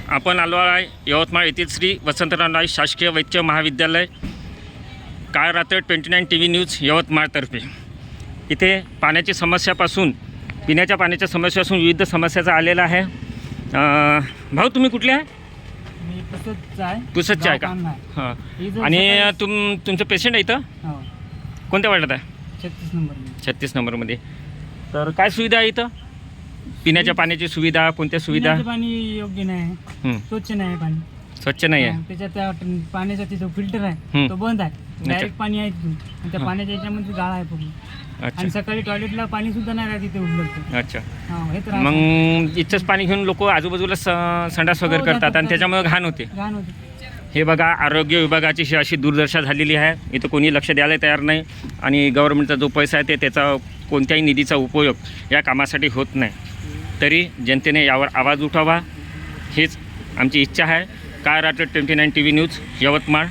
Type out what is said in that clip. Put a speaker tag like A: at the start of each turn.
A: आपण आलो आहे यवतमाळ येथील श्री वसंतराव नाईक शासकीय वैद्य महाविद्यालय काळ रात्र 29 TV न्यूज यवतमाळतर्फे. इथे पाण्याची समस्यापासून पिण्याच्या पाण्याच्या समस्यापासून विविध समस्याचा आलेला आहे. भाऊ तुम्ही कुठले आहे?
B: मी
A: पुसदचे आहे का? हां. आणि तुमचं पेशंट आहे इथं कोणत्या वार्डात आहे? 36 नंबरमध्ये. तर काय सुविधा आहे इथं? पिण्याच्या पाण्याची सुविधा कोणत्या सुविधा?
B: पाणी योग्य नाही, स्वच्छ नाही पाणी.
A: स्वच्छ नाही आहे.
B: त्याच्यात पाण्याचा तिथं फिल्टर आहे तो बंद आहे. डायरेक्ट पाणी आहे तिथून. त्या पाण्याच्या याच्यामध्ये गाळ आहे पूर्ण. आणि सकाळी टॉयलेटला पाणी सुद्धा नाही राहत तिथे उपलब्ध.
A: अच्छा. मग इथंच पाणी घेऊन लोक आजूबाजूला संडास वगैरे करतात आणि त्याच्यामुळे घाण होते. हे बघा, आरोग्य विभागाची अशी दुर्दशा झालेली आहे. इथं कोणी लक्ष द्यायला तयार नाही आणि गव्हर्नमेंटचा जो पैसा आहे त्याचा कोणत्याही निधीचा उपयोग या कामासाठी होत नाही. तरी जनतेने यावर आवाज उठावा हीच आमची इच्छा आहे. काळ रात्र 29 TV न्यूज यवतमाळ.